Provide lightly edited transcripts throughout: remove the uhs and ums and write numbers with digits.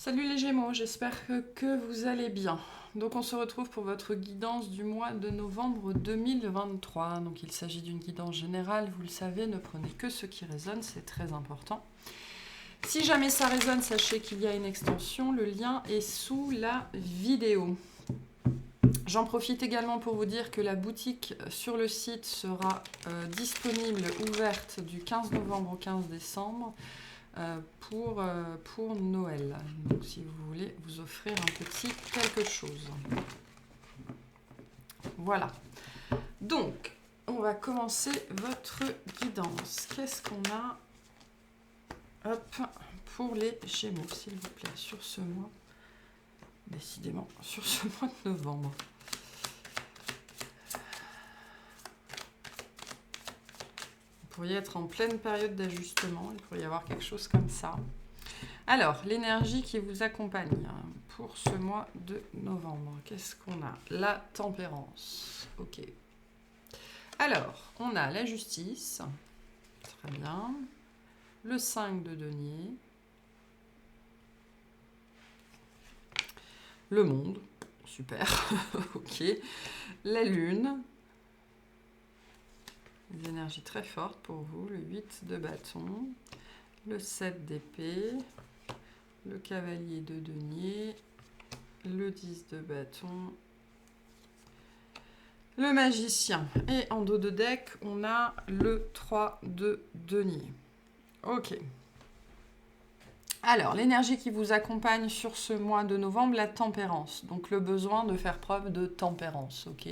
Salut les Gémeaux, j'espère que vous allez bien. Donc on se retrouve pour votre guidance du mois de novembre 2023. Donc il s'agit d'une guidance générale, vous le savez, ne prenez que ce qui résonne, c'est très important. Si jamais ça résonne, sachez qu'il y a une extension, le lien est sous la vidéo. J'en profite également pour vous dire que la boutique sur le site sera disponible, ouverte du 15 novembre au 15 décembre. Pour Noël. Donc si vous voulez vous offrir un petit quelque chose. Voilà. Donc, on va commencer votre guidance. Qu'est-ce qu'on a pour les Gémeaux, s'il vous plaît, sur ce mois. Décidément, sur ce mois de novembre. Vous pourriez être en pleine période d'ajustement. Il pourrait y avoir quelque chose comme ça. Alors, l'énergie qui vous accompagne pour ce mois de novembre, qu'est-ce qu'on a? La tempérance. Ok. Alors, on a la justice. Très bien. Le 5 de denier. Le monde. Super. Ok. La lune. Des énergies très fortes pour vous. Le 8 de bâton. Le 7 d'épée. Le cavalier de denier, le 10 de bâton, le magicien. Et en dos de deck, on a le 3 de denier. Ok. Alors, l'énergie qui vous accompagne sur ce mois de novembre, la tempérance. Donc, le besoin de faire preuve de tempérance, ok.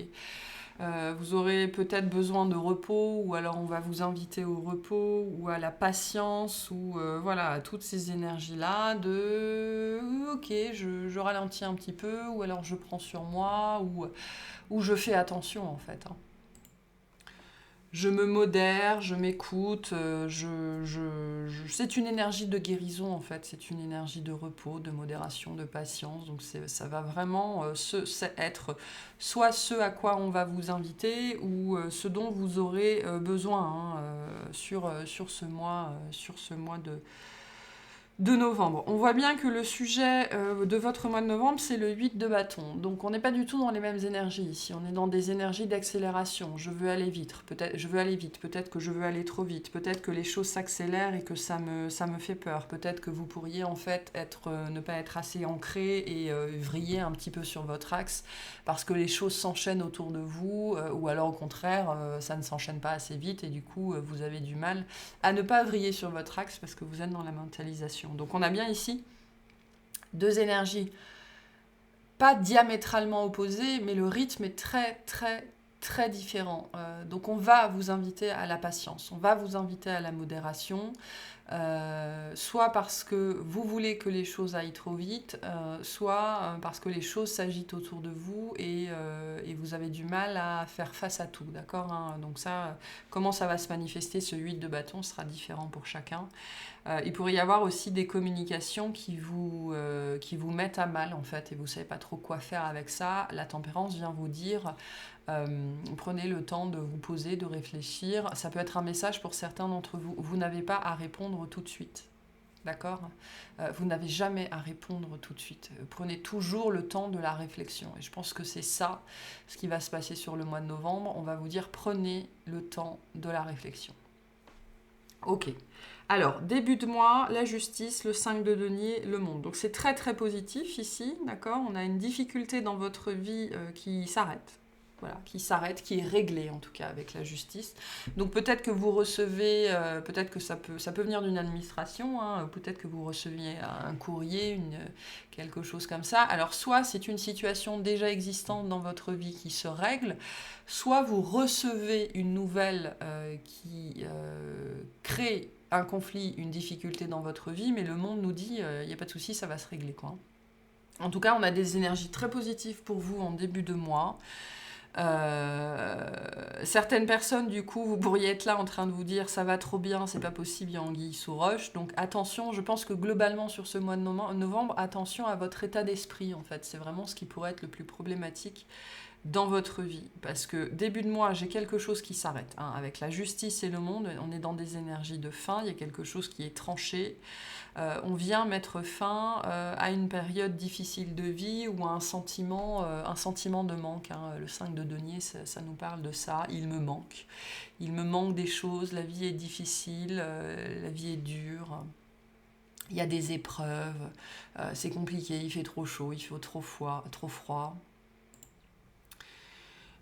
Vous aurez peut-être besoin de repos, ou alors on va vous inviter au repos, ou à la patience, ou voilà, à toutes ces énergies-là de ok, je ralentis un petit peu, ou alors je prends sur moi, ou je fais attention en fait. Je me modère, je m'écoute, c'est une énergie de guérison en fait, c'est une énergie de repos, de modération, de patience, donc ça va vraiment être soit ce à quoi on va vous inviter ou ce dont vous aurez besoin sur ce mois de novembre. On voit bien que le sujet de votre mois de novembre, c'est le 8 de bâton. Donc on n'est pas du tout dans les mêmes énergies ici. On est dans des énergies d'accélération. Je veux aller vite. Peut-être que je veux aller trop vite. Peut-être que les choses s'accélèrent et que ça me fait peur. Peut-être que vous pourriez en fait ne pas être assez ancré et vriller un petit peu sur votre axe parce que les choses s'enchaînent autour de vous ou alors au contraire, ça ne s'enchaîne pas assez vite et du coup, vous avez du mal à ne pas vriller sur votre axe parce que vous êtes dans la mentalisation. Donc on a bien ici deux énergies pas diamétralement opposées, mais le rythme est très très très différent. Donc on va vous inviter à la patience, on va vous inviter à la modération, soit parce que vous voulez que les choses aillent trop vite, soit parce que les choses s'agitent autour de vous et vous avez du mal à faire face à tout, d'accord, hein. Donc ça, comment ça va se manifester, ce 8 de bâton sera différent pour chacun. Il pourrait y avoir aussi des communications qui vous mettent à mal en fait et vous ne savez pas trop quoi faire avec ça. La tempérance vient vous dire prenez le temps de vous poser, de réfléchir. Ça peut être un message pour certains d'entre vous. Vous n'avez pas à répondre tout de suite. D'accord ? Vous n'avez jamais à répondre tout de suite. Prenez toujours le temps de la réflexion. Et je pense que c'est ça ce qui va se passer sur le mois de novembre. On va vous dire prenez le temps de la réflexion. Ok. Alors, début de mois, la justice, le 5 de denier, le monde. Donc c'est très très positif ici, d'accord ? On a une difficulté dans votre vie qui s'arrête. Voilà, qui s'arrête, qui est réglée en tout cas avec la justice. Donc peut-être que vous recevez, peut-être que ça peut venir d'une administration, hein, peut-être que vous receviez un courrier, quelque chose comme ça. Alors soit c'est une situation déjà existante dans votre vie qui se règle, soit vous recevez une nouvelle qui crée un conflit, une difficulté dans votre vie, mais le monde nous dit, il n'y a pas de souci, ça va se régler, quoi. En tout cas, on a des énergies très positives pour vous en début de mois. Certaines personnes, du coup, vous pourriez être là en train de vous dire ça va trop bien, c'est pas possible, il y a anguille sous roche. Donc attention, je pense que globalement sur ce mois de novembre, attention à votre état d'esprit en fait. C'est vraiment ce qui pourrait être le plus problématique dans votre vie. Parce que début de mois, j'ai quelque chose qui s'arrête. Hein. Avec la justice et le monde, on est dans des énergies de fin, il y a quelque chose qui est tranché. On vient mettre fin à une période difficile de vie ou à un sentiment de manque. Hein. Le 5 de denier, ça nous parle de ça. Il me manque. Il me manque des choses, la vie est difficile, la vie est dure. Il y a des épreuves, c'est compliqué, il fait trop chaud, il fait trop froid.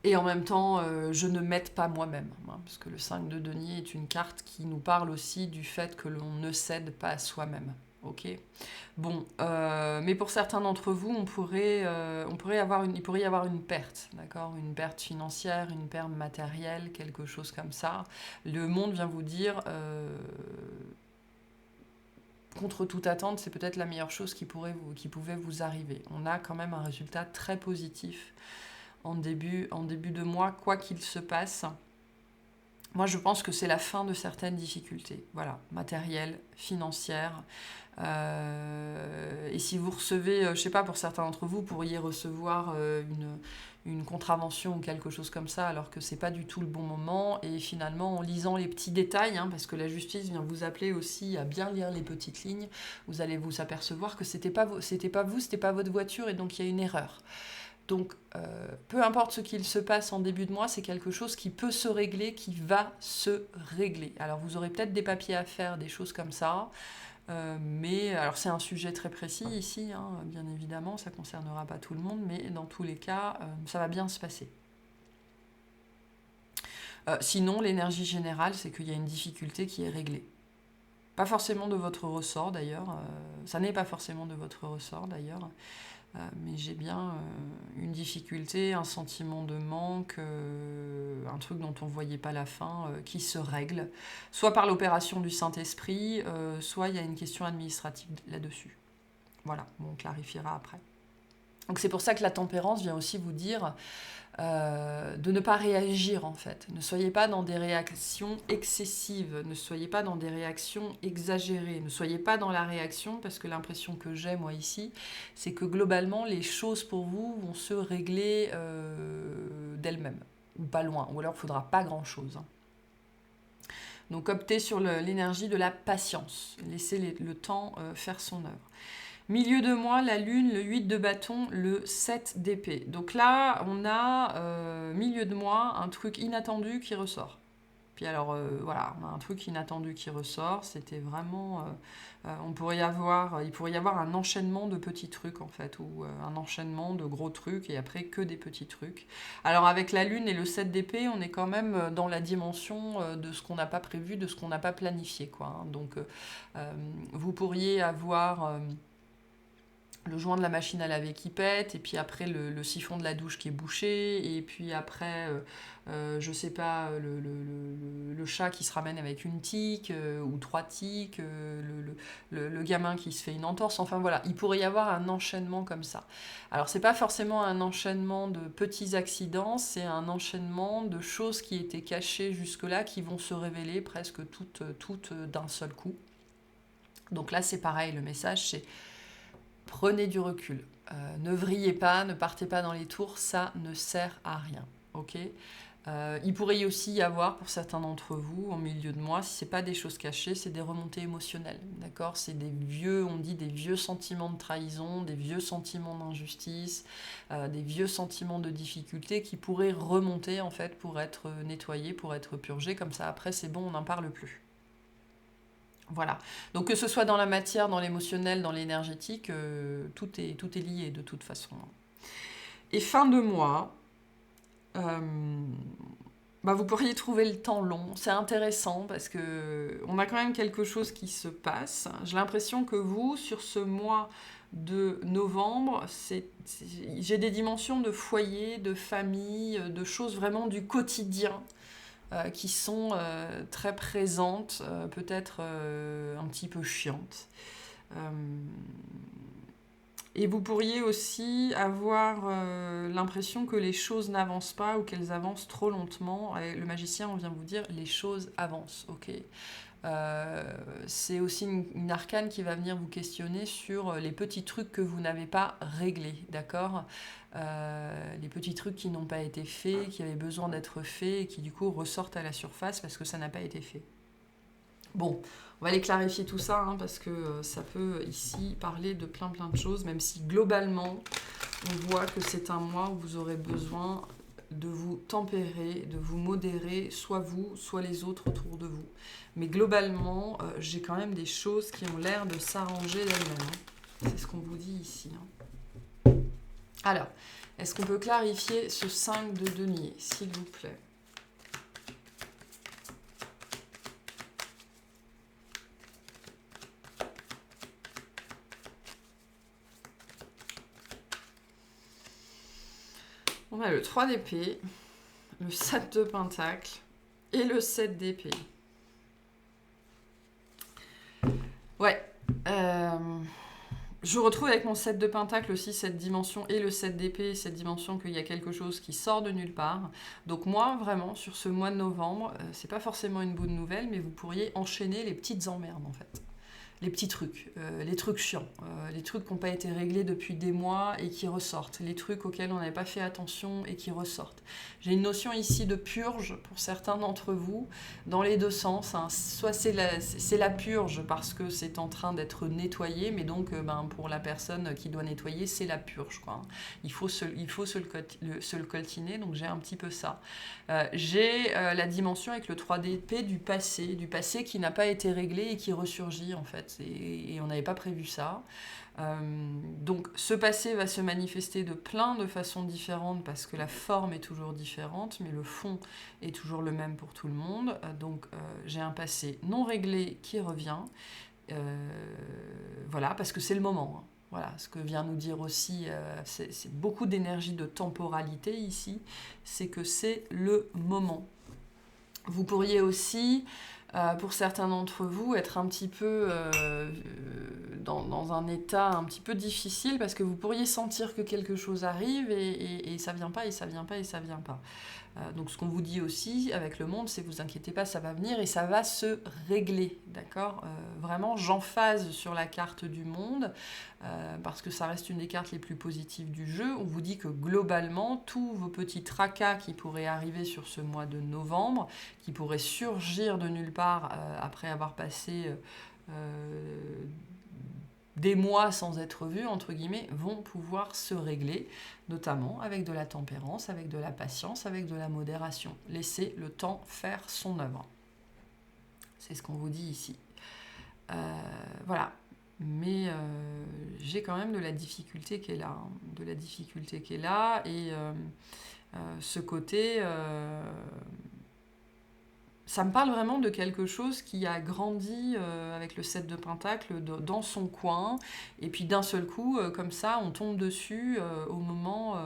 Et en même temps, je ne m'aide pas moi-même, hein, parce que le 5 de denier est une carte qui nous parle aussi du fait que l'on ne cède pas à soi-même. Ok. Bon, mais pour certains d'entre vous, il pourrait y avoir une perte, d'accord, une perte financière, une perte matérielle, quelque chose comme ça. Le monde vient vous dire, contre toute attente, c'est peut-être la meilleure chose qui pouvait vous arriver. On a quand même un résultat très positif en début de mois, quoi qu'il se passe. Moi, je pense que c'est la fin de certaines difficultés, voilà, matérielles, financières. Et si vous recevez, je ne sais pas, pour certains d'entre vous, vous pourriez recevoir une contravention ou quelque chose comme ça, alors que c'est pas du tout le bon moment. Et finalement, en lisant les petits détails, hein, parce que la justice vient vous appeler aussi à bien lire les petites lignes, vous allez vous apercevoir que c'était pas vous, c'était pas votre voiture, et donc il y a une erreur. Donc, peu importe ce qu'il se passe en début de mois, c'est quelque chose qui peut se régler, qui va se régler. Alors, vous aurez peut-être des papiers à faire, des choses comme ça, mais alors c'est un sujet très précis ici, hein, bien évidemment, ça ne concernera pas tout le monde, mais dans tous les cas, ça va bien se passer. Sinon, l'énergie générale, c'est qu'il y a une difficulté qui est réglée. Pas forcément de votre ressort d'ailleurs, ça n'est pas forcément de votre ressort d'ailleurs, mais j'ai bien une difficulté, un sentiment de manque, un truc dont on ne voyait pas la fin, qui se règle, soit par l'opération du Saint-Esprit, soit il y a une question administrative là-dessus. Voilà, on clarifiera après. Donc c'est pour ça que la tempérance vient aussi vous dire de ne pas réagir en fait. Ne soyez pas dans des réactions excessives, ne soyez pas dans des réactions exagérées, ne soyez pas dans la réaction, parce que l'impression que j'ai moi ici, c'est que globalement les choses pour vous vont se régler d'elles-mêmes, ou pas loin, ou alors il ne faudra pas grand-chose. Hein. Donc optez sur l'énergie de la patience, laissez le temps faire son œuvre. Milieu de mois, la lune, le 8 de bâton, le 7 d'épée. Donc là, on a, milieu de mois, un truc inattendu qui ressort. Puis alors, voilà, on a un truc inattendu qui ressort. C'était vraiment... il pourrait y avoir un enchaînement de petits trucs, en fait, ou un enchaînement de gros trucs, et après que des petits trucs. Alors, avec la lune et le 7 d'épée, on est quand même dans la dimension de ce qu'on n'a pas prévu, de ce qu'on n'a pas planifié, quoi. Hein. Donc, vous pourriez avoir... le joint de la machine à laver qui pète, et puis après le siphon de la douche qui est bouché, et puis après, je sais pas, le chat qui se ramène avec une tique, ou 3 tiques, le gamin qui se fait une entorse, enfin voilà, il pourrait y avoir un enchaînement comme ça. Alors c'est pas forcément un enchaînement de petits accidents, c'est un enchaînement de choses qui étaient cachées jusque-là, qui vont se révéler presque toutes d'un seul coup. Donc là c'est pareil, le message c'est: prenez du recul. Ne vrillez pas, ne partez pas dans les tours, ça ne sert à rien. Ok. Il pourrait aussi y avoir, pour certains d'entre vous, en milieu de mois, si ce n'est pas des choses cachées, c'est des remontées émotionnelles. D'accord. C'est des vieux sentiments de trahison, des vieux sentiments d'injustice, des vieux sentiments de difficulté qui pourraient remonter en fait pour être nettoyés, pour être purgés. Comme ça, après, c'est bon, on n'en parle plus. Voilà. Donc que ce soit dans la matière, dans l'émotionnel, dans l'énergétique, tout est lié de toute façon. Et fin de mois, vous pourriez trouver le temps long. C'est intéressant parce que on a quand même quelque chose qui se passe. J'ai l'impression que vous, sur ce mois de novembre, j'ai des dimensions de foyer, de famille, de choses vraiment du quotidien. Qui sont très présentes, peut-être un petit peu chiantes. Et vous pourriez aussi avoir l'impression que les choses n'avancent pas ou qu'elles avancent trop lentement. Et le magicien, on vient vous dire, les choses avancent, ok. C'est aussi une arcane qui va venir vous questionner sur les petits trucs que vous n'avez pas réglés, d'accord? Les petits trucs qui n'ont pas été faits, qui avaient besoin d'être faits et qui du coup ressortent à la surface parce que ça n'a pas été fait. Bon, on va aller clarifier tout ça hein, parce que ça peut ici parler de plein de choses, même si globalement on voit que c'est un mois où vous aurez besoin de vous tempérer, de vous modérer, soit vous, soit les autres autour de vous. Mais globalement, j'ai quand même des choses qui ont l'air de s'arranger d'elles-mêmes. Hein. C'est ce qu'on vous dit ici. Hein. Alors, est-ce qu'on peut clarifier ce 5 de denier, s'il vous plaît? On a le 3 d'épée, le 7 de pentacle et le 7 d'épée. Ouais. Je retrouve avec mon 7 de pentacle aussi cette dimension et le 7 d'épée, cette dimension qu'il y a quelque chose qui sort de nulle part. Donc moi, vraiment, sur ce mois de novembre, c'est pas forcément une bonne nouvelle, mais vous pourriez enchaîner les petites emmerdes en fait. Les petits trucs, les trucs chiants, les trucs qui n'ont pas été réglés depuis des mois et qui ressortent, les trucs auxquels on n'avait pas fait attention et qui ressortent. J'ai une notion ici de purge pour certains d'entre vous, dans les deux sens. Hein. Soit c'est la purge parce que c'est en train d'être nettoyé, mais donc pour la personne qui doit nettoyer, c'est la purge. Quoi. Il faut se le coltiner, donc j'ai un petit peu ça. J'ai la dimension avec le 3DP du passé qui n'a pas été réglé et qui ressurgit en fait. Et on n'avait pas prévu ça. Donc ce passé va se manifester de plein de façons différentes parce que la forme est toujours différente, mais le fond est toujours le même pour tout le monde. Donc j'ai un passé non réglé qui revient. Voilà, parce que c'est le moment. Hein. Voilà, ce que vient nous dire aussi, c'est beaucoup d'énergie de temporalité ici, c'est que c'est le moment. Vous pourriez aussi, pour certains d'entre vous, être un petit peu dans un état un petit peu difficile parce que vous pourriez sentir que quelque chose arrive et ça vient pas, et ça vient pas, et ça vient pas. Donc ce qu'on vous dit aussi avec le monde, c'est vous inquiétez pas, ça va venir et ça va se régler, d'accord? Vraiment, j'emphase sur la carte du monde parce que ça reste une des cartes les plus positives du jeu. On vous dit que globalement, tous vos petits tracas qui pourraient arriver sur ce mois de novembre, qui pourraient surgir de nulle part après avoir passé des mois sans être vus, entre guillemets, vont pouvoir se régler, notamment avec de la tempérance, avec de la patience, avec de la modération. Laissez le temps faire son œuvre. C'est ce qu'on vous dit ici. Voilà. Mais j'ai quand même de la difficulté qui est là. Hein. De la difficulté qui est là. Et ce côté... ça me parle vraiment de quelque chose qui a grandi avec le 7 de pentacle dans son coin, et puis d'un seul coup, comme ça, on tombe dessus au moment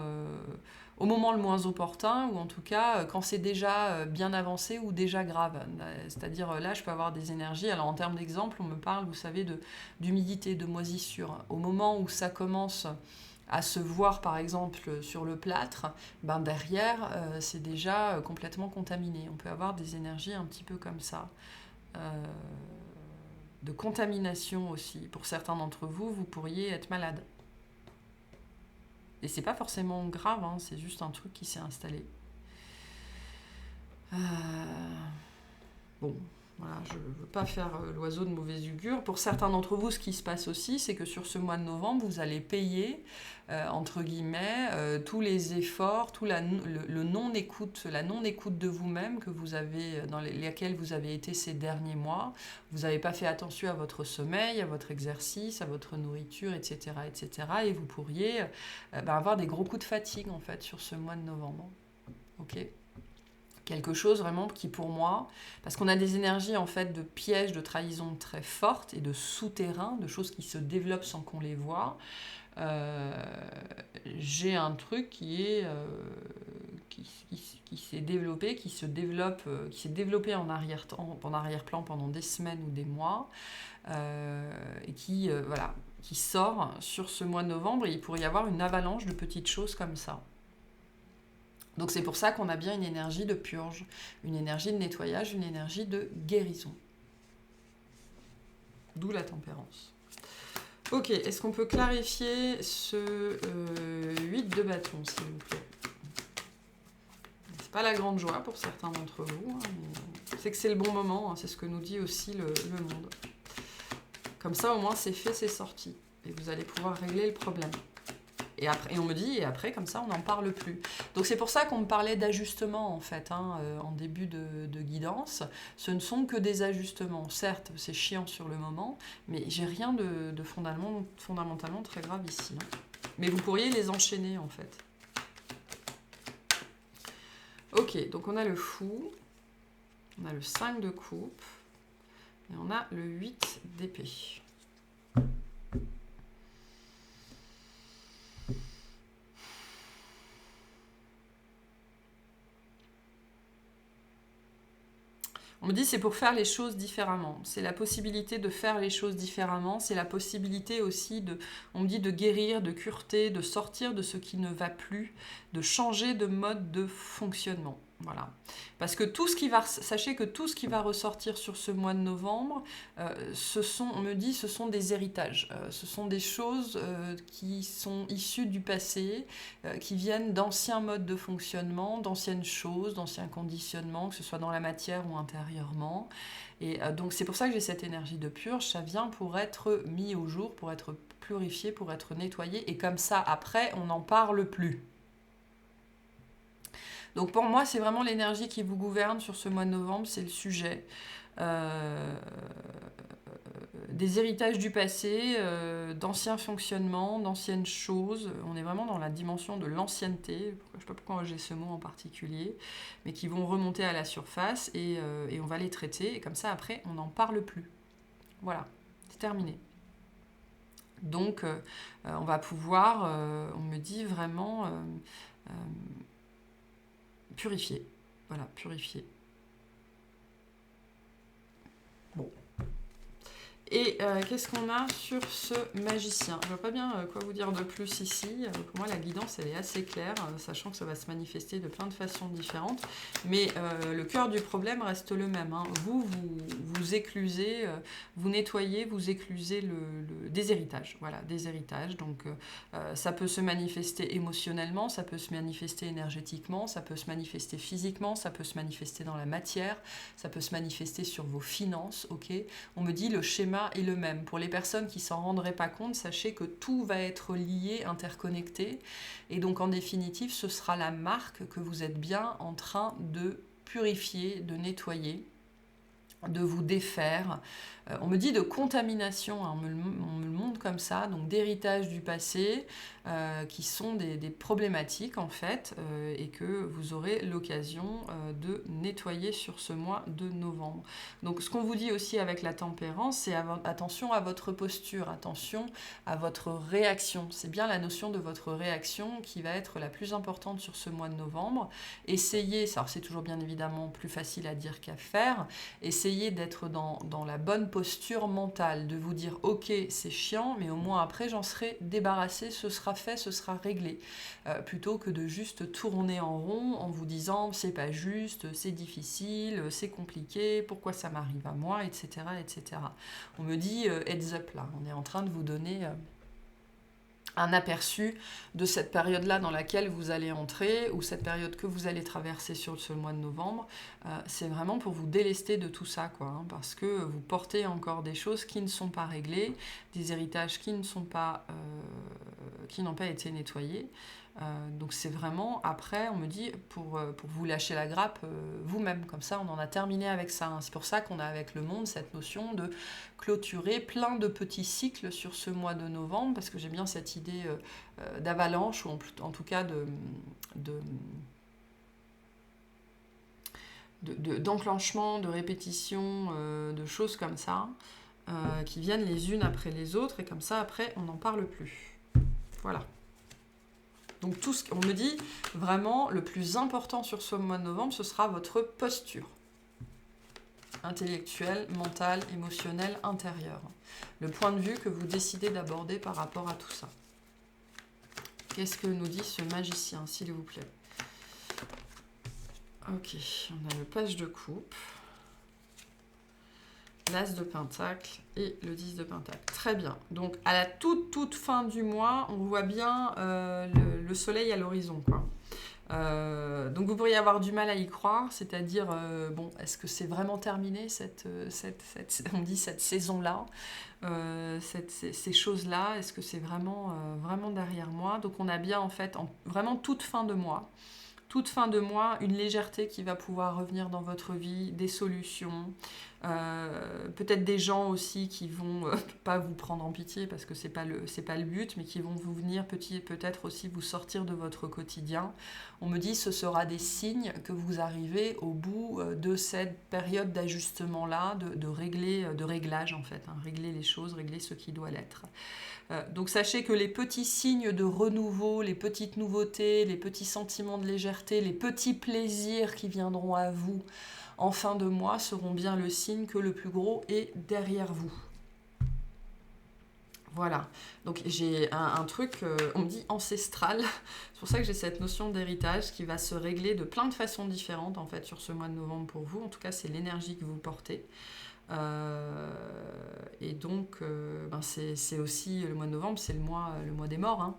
le moins opportun, ou en tout cas quand c'est déjà bien avancé ou déjà grave. C'est-à-dire là, je peux avoir des énergies. Alors en termes d'exemple, on me parle, vous savez, d'humidité, de moisissure. Au moment où ça commence à se voir par exemple sur le plâtre, derrière c'est déjà complètement contaminé. On peut avoir des énergies un petit peu comme ça, de contamination aussi. Pour certains d'entre vous, vous pourriez être malade. Et c'est pas forcément grave, hein, c'est juste un truc qui s'est installé. Bon. Voilà, je ne veux pas faire l'oiseau de mauvaise augure. Pour certains d'entre vous, ce qui se passe aussi, c'est que sur ce mois de novembre, vous allez payer, entre guillemets, tous les efforts, le non-écoute, la non-écoute de vous-même que vous avez, dans lesquels vous avez été ces derniers mois. Vous n'avez pas fait attention à votre sommeil, à votre exercice, à votre nourriture, etc. etc. et vous pourriez avoir des gros coups de fatigue, en fait, sur ce mois de novembre. Ok ? Quelque chose vraiment qui pour moi, parce qu'on a des énergies en fait de pièges, de trahison très fortes et de souterrains, de choses qui se développent sans qu'on les voit. J'ai un truc qui est qui s'est développé, qui s'est développé en arrière-plan pendant des semaines ou des mois, et qui sort sur ce mois de novembre, et il pourrait y avoir une avalanche de petites choses comme ça. Donc c'est pour ça qu'on a bien une énergie de purge, une énergie de nettoyage, une énergie de guérison. D'où la tempérance. Ok, est-ce qu'on peut clarifier ce 8 de bâton, s'il vous plaît? C'est pas la grande joie pour certains d'entre vous, hein, mais c'est que c'est le bon moment, hein, c'est ce que nous dit aussi le monde. Comme ça, au moins, c'est fait, c'est sorti. Et vous allez pouvoir régler le problème. Et on me dit, et après, comme ça, on n'en parle plus. Donc c'est pour ça qu'on me parlait d'ajustement, en fait, hein, en début de guidance. Ce ne sont que des ajustements. Certes, c'est chiant sur le moment, mais j'ai rien de fondamentalement très grave ici. Hein. Mais vous pourriez les enchaîner, en fait. Ok, donc on a le fou, on a le 5 de coupe, et on a le 8 d'épée. On me dit c'est pour faire les choses différemment. C'est la possibilité de faire les choses différemment. C'est la possibilité aussi on me dit de guérir, de cureter, de sortir de ce qui ne va plus, de changer de mode de fonctionnement. Voilà. Parce que sachez que tout ce qui va ressortir sur ce mois de novembre, on me dit, ce sont des héritages. Ce sont des choses qui sont issues du passé, qui viennent d'anciens modes de fonctionnement, d'anciennes choses, d'anciens conditionnements, que ce soit dans la matière ou intérieurement. Et donc c'est pour ça que j'ai cette énergie de purge. Ça vient pour être mis au jour, pour être purifié, pour être nettoyé. Et comme ça, après, on n'en parle plus. Donc pour moi, c'est vraiment l'énergie qui vous gouverne sur ce mois de novembre, c'est le sujet. Des héritages du passé, d'anciens fonctionnements, d'anciennes choses. On est vraiment dans la dimension de l'ancienneté, je ne sais pas pourquoi j'ai ce mot en particulier, mais qui vont remonter à la surface et on va les traiter. Et comme ça, après, on n'en parle plus. Voilà, c'est terminé. Donc, on va pouvoir, on me dit vraiment... purifier. Voilà, purifier. Bon. Et qu'est-ce qu'on a sur ce magicien? Je ne vois pas bien quoi vous dire de plus ici. Pour moi, la guidance, elle est assez claire, sachant que ça va se manifester de plein de façons différentes. Mais le cœur du problème reste le même. Hein. Vous éclusez, vous nettoyez, vous éclusez des héritages. Voilà, des héritages. Donc, ça peut se manifester émotionnellement, ça peut se manifester énergétiquement, ça peut se manifester physiquement, ça peut se manifester dans la matière, ça peut se manifester sur vos finances. Ok, on me dit le schéma est le même. Pour les personnes qui s'en rendraient pas compte, sachez que tout va être lié, interconnecté. Et donc, en définitive, ce sera la marque que vous êtes bien en train de purifier, de nettoyer, de vous défaire. On me dit de contamination, hein, on me le montre comme ça, donc d'héritage du passé, qui sont des problématiques en fait, et que vous aurez l'occasion de nettoyer sur ce mois de novembre. Donc ce qu'on vous dit aussi avec la tempérance, c'est attention à votre posture, attention à votre réaction. C'est bien la notion de votre réaction qui va être la plus importante sur ce mois de novembre. Essayez, alors c'est toujours bien évidemment plus facile à dire qu'à faire, essayez d'être dans la bonne posture mentale, de vous dire ok c'est chiant mais au moins après j'en serai débarrassé, ce sera fait, ce sera réglé, plutôt que de juste tourner en rond en vous disant c'est pas juste, c'est difficile, c'est compliqué, pourquoi ça m'arrive à moi, etc. etc. On me dit heads up là, on est en train de vous donner un aperçu de cette période-là dans laquelle vous allez entrer, ou cette période que vous allez traverser sur ce mois de novembre. C'est vraiment pour vous délester de tout ça, quoi, hein, parce que vous portez encore des choses qui ne sont pas réglées, des héritages qui n'ont pas été nettoyés. Donc c'est vraiment, après, on me dit, pour vous lâcher la grappe vous-même. Comme ça, on en a terminé avec ça. Hein. C'est pour ça qu'on a avec le monde cette notion de clôturer plein de petits cycles sur ce mois de novembre, parce que j'ai bien cette idée d'avalanche, ou en tout cas d'enclenchement, de répétition, de choses comme ça, qui viennent les unes après les autres, et comme ça, après, on n'en parle plus. Voilà. Donc tout ce qu'on me dit, vraiment, le plus important sur ce mois de novembre, ce sera votre posture. Intellectuelle, mentale, émotionnelle, intérieure. Le point de vue que vous décidez d'aborder par rapport à tout ça. Qu'est-ce que nous dit ce magicien, s'il vous plaît? Ok, on a le page de coupe. l'As de Pentacle et le 10 de Pentacle. Très bien. Donc, à la toute fin du mois, on voit bien le soleil à l'horizon, quoi. Donc vous pourriez avoir du mal à y croire, c'est-à-dire, bon, est-ce que c'est vraiment terminé on dit cette saison-là, ces choses-là, est-ce que c'est vraiment derrière moi? Donc on a bien en fait, vraiment toute fin de mois, une légèreté qui va pouvoir revenir dans votre vie, des solutions, peut-être des gens aussi qui vont pas vous prendre en pitié parce que c'est pas le but, mais qui vont vous venir peut-être aussi vous sortir de votre quotidien. On me dit ce sera des signes que vous arrivez au bout de cette période d'ajustement-là, de réglage en fait, hein, régler les choses, régler ce qui doit l'être. Donc sachez que les petits signes de renouveau, les petites nouveautés, les petits sentiments de légèreté, les petits plaisirs qui viendront à vous en fin de mois seront bien le signe que le plus gros est derrière vous. Voilà, donc j'ai un truc, on me dit ancestral, c'est pour ça que j'ai cette notion d'héritage qui va se régler de plein de façons différentes en fait sur ce mois de novembre pour vous, en tout cas c'est l'énergie que vous portez. Et donc c'est aussi le mois de novembre, c'est le mois des morts, hein.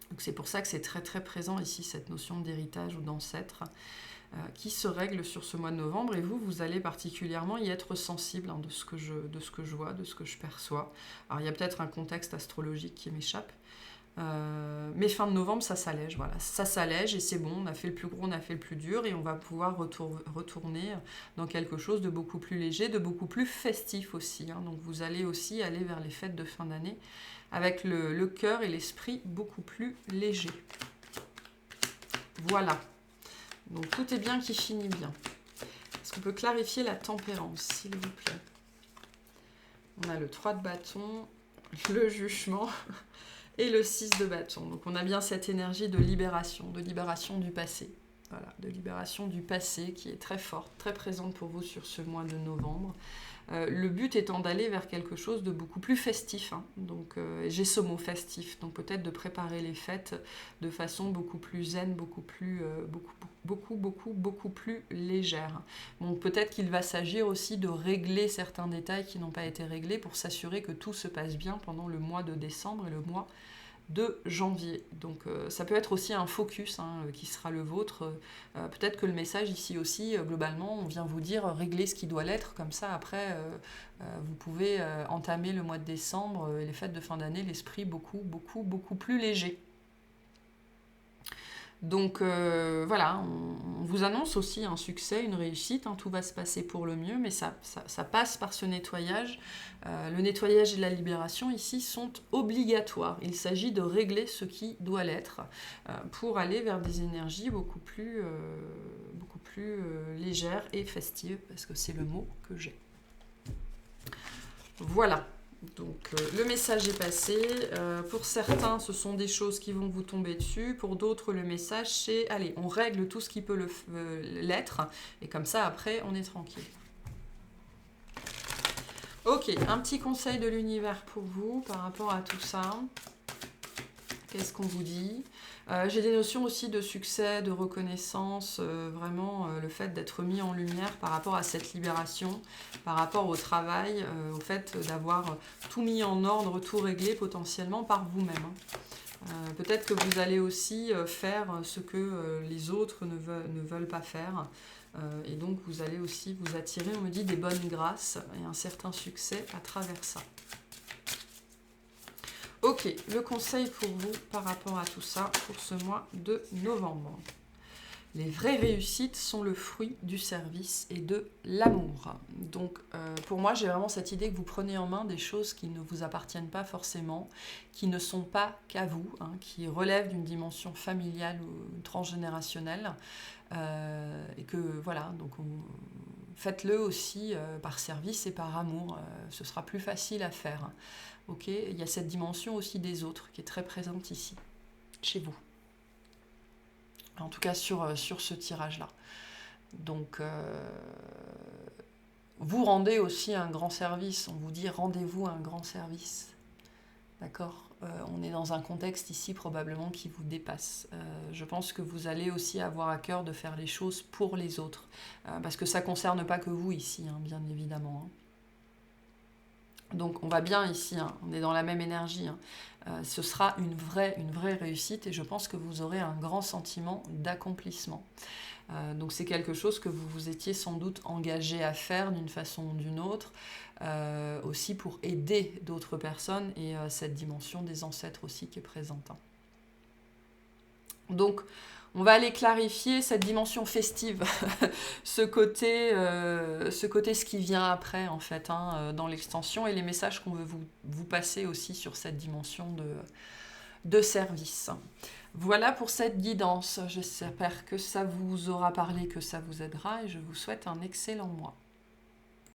Donc c'est pour ça que c'est très très présent ici cette notion d'héritage ou d'ancêtre qui se règle sur ce mois de novembre, et vous allez particulièrement y être sensible, hein, de ce que je vois, de ce que je perçois. Alors il y a peut-être un contexte astrologique qui m'échappe, mais fin de novembre, ça s'allège, voilà. Ça s'allège et c'est bon, on a fait le plus gros, on a fait le plus dur, et on va pouvoir retourner dans quelque chose de beaucoup plus léger, de beaucoup plus festif aussi, hein. Donc vous allez aussi aller vers les fêtes de fin d'année avec le cœur et l'esprit beaucoup plus léger. Voilà. Donc tout est bien qui finit bien. Est-ce qu'on peut clarifier la tempérance, s'il vous plaît? On a le 3 de bâton, le jugement et le 6 de bâton. Donc on a bien cette énergie de libération du passé. Voilà, de libération du passé qui est très forte, très présente pour vous sur ce mois de novembre. Le but étant d'aller vers quelque chose de beaucoup plus festif, hein. Donc j'ai ce mot festif, donc peut-être de préparer les fêtes de façon beaucoup plus zen, beaucoup plus légère. Donc peut-être qu'il va s'agir aussi de régler certains détails qui n'ont pas été réglés pour s'assurer que tout se passe bien pendant le mois de décembre et le mois de janvier. Donc ça peut être aussi un focus, hein, qui sera le vôtre. Peut-être que le message ici aussi, globalement, on vient vous dire régler ce qui doit l'être, comme ça après vous pouvez entamer le mois de décembre et les fêtes de fin d'année, l'esprit beaucoup plus léger. Donc voilà, on vous annonce aussi un succès, une réussite, hein, tout va se passer pour le mieux, mais ça passe par ce nettoyage. Le nettoyage et la libération ici sont obligatoires. Il s'agit de régler ce qui doit l'être pour aller vers des énergies beaucoup plus légères et festives, parce que c'est le mot que j'ai. Voilà. Donc le message est passé. Pour certains, ce sont des choses qui vont vous tomber dessus. Pour d'autres, le message, c'est allez, on règle tout ce qui peut l'être. Et comme ça, après, on est tranquille. Ok, un petit conseil de l'univers pour vous par rapport à tout ça. Qu'est-ce qu'on vous dit? J'ai des notions aussi de succès, de reconnaissance, vraiment le fait d'être mis en lumière par rapport à cette libération, par rapport au travail, au fait d'avoir tout mis en ordre, tout réglé potentiellement par vous-même, hein. Peut-être que vous allez aussi faire ce que les autres ne veulent pas faire, et donc vous allez aussi vous attirer, on me dit, des bonnes grâces et un certain succès à travers ça. Ok, le conseil pour vous par rapport à tout ça pour ce mois de novembre. Les vraies réussites sont le fruit du service et de l'amour. Donc pour moi, j'ai vraiment cette idée que vous prenez en main des choses qui ne vous appartiennent pas forcément, qui ne sont pas qu'à vous, hein, qui relèvent d'une dimension familiale ou transgénérationnelle. Et que voilà, donc faites-le aussi par service et par amour. Ce sera plus facile à faire. Ok, il y a cette dimension aussi des autres qui est très présente ici, chez vous. En tout cas sur ce tirage-là. Donc, vous rendez aussi un grand service. On vous dit rendez-vous un grand service. d'accord? On est dans un contexte ici probablement qui vous dépasse. Je pense que vous allez aussi avoir à cœur de faire les choses pour les autres, parce que ça ne concerne pas que vous ici, hein, bien évidemment, hein. Donc on va bien ici, hein, on est dans la même énergie, hein. Ce sera une vraie réussite et je pense que vous aurez un grand sentiment d'accomplissement. Donc c'est quelque chose que vous vous étiez sans doute engagé à faire d'une façon ou d'une autre, aussi pour aider d'autres personnes et cette dimension des ancêtres aussi qui est présente, hein. Donc on va aller clarifier cette dimension festive, ce qui vient après en fait, hein, dans l'extension et les messages qu'on veut vous passer aussi sur cette dimension de service. Voilà pour cette guidance. J'espère que ça vous aura parlé, que ça vous aidera et je vous souhaite un excellent mois.